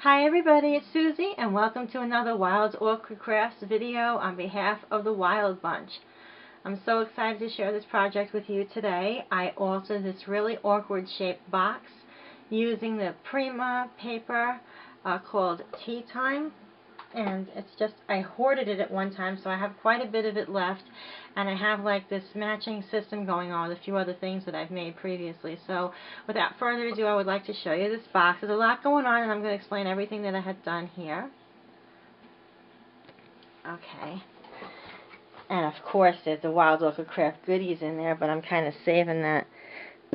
Hi everybody, it's Susie and welcome to another Wild Orchid Crafts video on behalf of the Wild Bunch. I'm so excited to share this project with you today. I altered this really awkward shaped box using the Prima paper called Tea Time. And it's just, I hoarded it at one time, so I have quite a bit of it left, and I have like this matching system going on with a few other things that I've made previously. So without further ado, I would like to show you this box. There's a lot going on, and I'm going to explain everything that I had done here. Okay. And of course there's the Wild Orchid Craft goodies in there, but I'm kind of saving that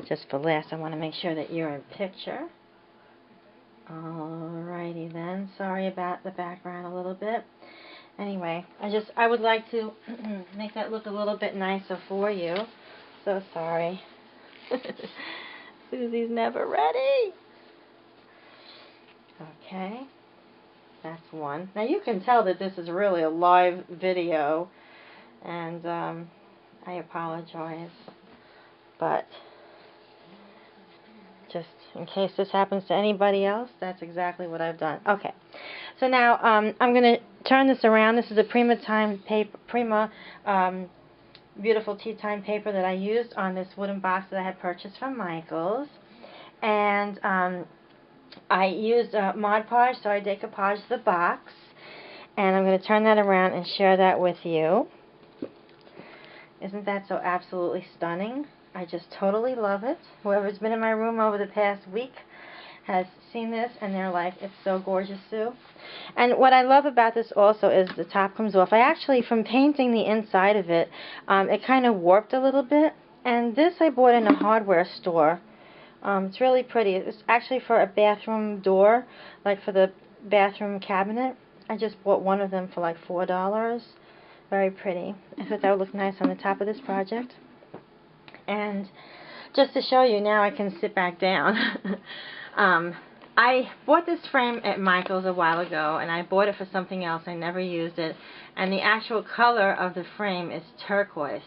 just for last. I want to make sure that you're in picture. Alrighty then, sorry about the background a little bit. Anyway, I would like to make that look a little bit nicer for you. So sorry. Susie's never ready. Okay, that's one. Now you can tell that this is really a live video, and I apologize, but just in case this happens to anybody else, that's exactly what I've done. Okay, so now I'm going to turn this around. This is a Prima beautiful tea time paper that I used on this wooden box that I had purchased from Michael's. And I used Mod Podge, so I decoupaged the box. And I'm going to turn that around and share that with you. Isn't that so absolutely stunning? I just totally love it. Whoever's been in my room over the past week has seen this and they're like, it's so gorgeous, Sue. And what I love about this also is the top comes off. I actually, from painting the inside of it, it kind of warped a little bit. And this I bought in a hardware store. It's really pretty. It's actually for a bathroom door, like for the bathroom cabinet. I just bought one of them for like $4. Very pretty. I thought that would look nice on the top of this project. And just to show you, now I can sit back down. I bought this frame at Michael's a while ago, and I bought it for something else. I never used it. And the actual color of the frame is turquoise.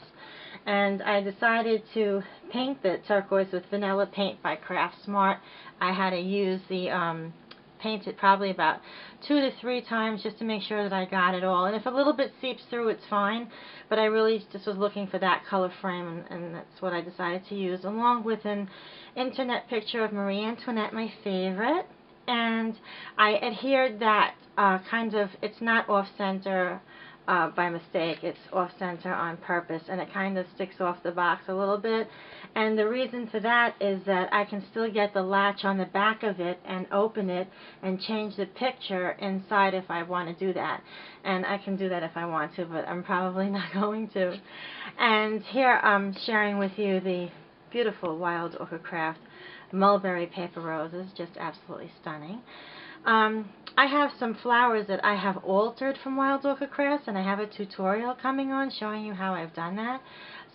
And I decided to paint the turquoise with vanilla paint by Craft Smart. I had to use the paint it probably about 2 to 3 times just to make sure that I got it all. And if a little bit seeps through, it's fine. But I really just was looking for that color frame, and that's what I decided to use, along with an internet picture of Marie Antoinette, my favorite. And I adhered that it's not off-center by mistake, it's off-center on purpose, and it kind of sticks off the box a little bit. And the reason for that is that I can still get the latch on the back of it and open it and change the picture inside if I want to do that. And I can do that if I want to, but I'm probably not going to. And here I'm sharing with you the beautiful Wild Orchid Craft mulberry paper roses, just absolutely stunning. I have some flowers that I have altered from Wild Orchid Crafts, and I have a tutorial coming on showing you how I've done that.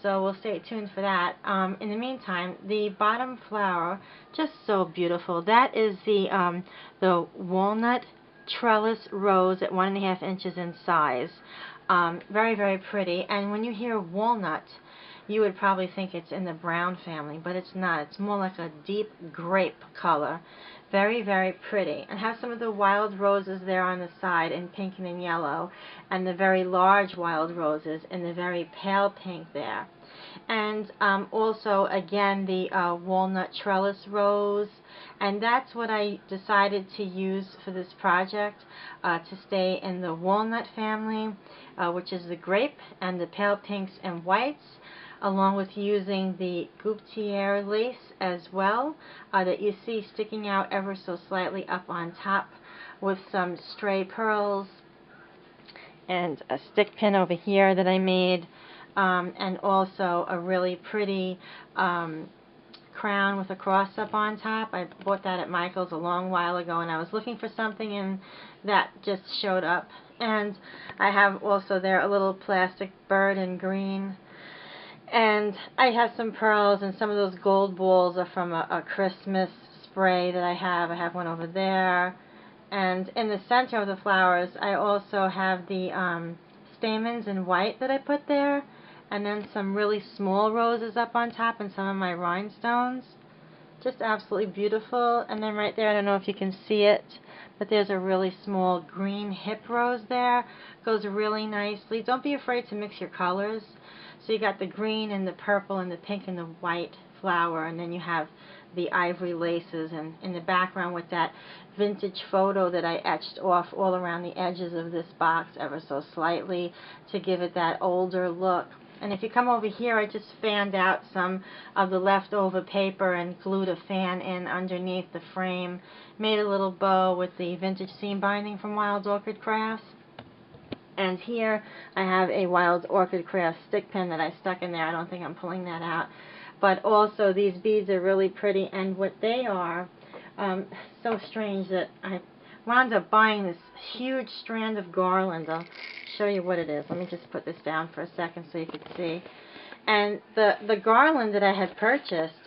So we'll stay tuned for that. In the meantime, the bottom flower, just so beautiful. That is the Walnut Trellis rose at 1.5 inches in size. Very, very pretty. And when you hear walnut, you would probably think it's in the brown family, but it's not. It's more like a deep grape color. Very, very pretty. And have some of the wild roses there on the side in pink and in yellow, and the very large wild roses in the very pale pink there. And also, again, the walnut trellis rose. And that's what I decided to use for this project, to stay in the walnut family, which is the grape and the pale pinks and whites, along with using the Guipure lace as well, that you see sticking out ever so slightly up on top, with some stray pearls and a stick pin over here that I made, and also a really pretty crown with a cross up on top. I bought that at Michael's a long while ago, and I was looking for something, and that just showed up. And I have also there a little plastic bird in green. And I have some pearls, and some of those gold balls are from a Christmas spray that I have. I have one over there. And in the center of the flowers, I also have the stamens in white that I put there, and then some really small roses up on top and some of my rhinestones. Just absolutely beautiful. And then right there, I don't know if you can see it, but there's a really small green hip rose there. Goes really nicely. Don't be afraid to mix your colors. So you got the green and the purple and the pink and the white flower, and then you have the ivory laces, and in the background with that vintage photo that I etched off all around the edges of this box ever so slightly to give it that older look. And if you come over here, I just fanned out some of the leftover paper and glued a fan in underneath the frame. Made a little bow with the vintage seam binding from Wild Orchid Crafts. And here I have a Wild Orchid Crafts stick pin that I stuck in there. I don't think I'm pulling that out. But also these beads are really pretty, and what they are, so strange that I wound up buying this huge strand of garland. I'll show you what it is. Let me just put this down for a second so you can see. And the garland that I had purchased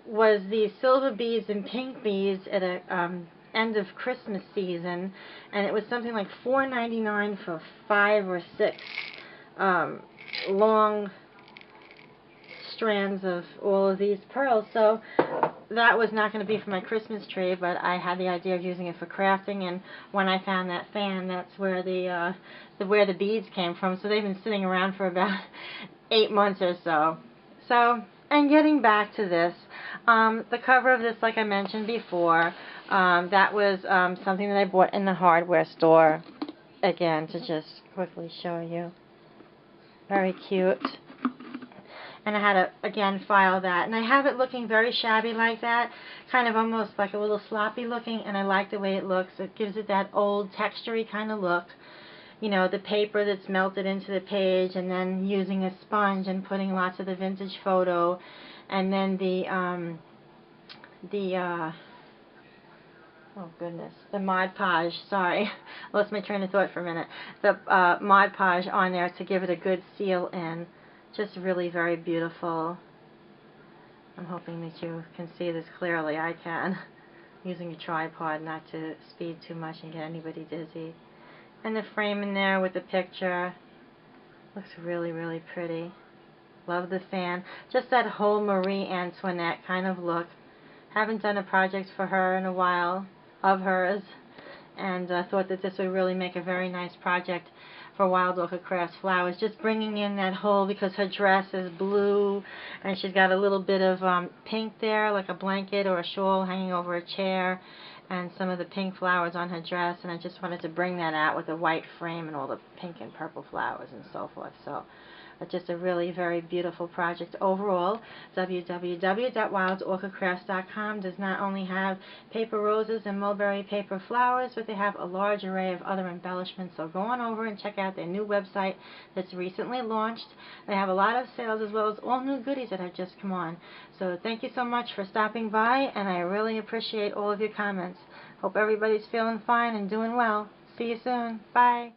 was these silver beads and pink beads at a end of Christmas season, and it was something like $4.99 for 5 or 6 long strands of all of these pearls. So that was not going to be for my Christmas tree, but I had the idea of using it for crafting, and when I found that fan, that's where the beads came from. So they've been sitting around for about 8 months or so. And getting back to this, the cover of this, like I mentioned before, that was something that I bought in the hardware store. Again, to just quickly show you. Very cute. And I had to, again, file that. And I have it looking very shabby like that, kind of almost like a little sloppy looking, and I like the way it looks. It gives it that old textury kind of look. You know, the paper that's melted into the page, and then using a sponge and putting lots of the vintage photo, and then the oh goodness, the Mod Podge, sorry, lost my train of thought for a minute. The Mod Podge on there to give it a good seal in. Just really very beautiful. I'm hoping that you can see this clearly. I can. Using a tripod not to speed too much and get anybody dizzy. And the frame in there with the picture. Looks really, really pretty. Love the fan. Just that whole Marie Antoinette kind of look. Haven't done a project for her in a while, of hers. And thought that this would really make a very nice project for Wild Orchid Crafts flowers. Just bringing in that whole, because her dress is blue and she's got a little bit of pink there, like a blanket or a shawl hanging over a chair, and some of the pink flowers on her dress, and I just wanted to bring that out with a white frame and all the pink and purple flowers and so forth. So just a really very beautiful project overall. www.wildorchidcrafts.com does not only have paper roses and mulberry paper flowers, but they have a large array of other embellishments. So go on over and check out their new website that's recently launched. They have a lot of sales as well as all new goodies that have just come on. So thank you so much for stopping by, and I really appreciate all of your comments. Hope everybody's feeling fine and doing well. See you soon. Bye.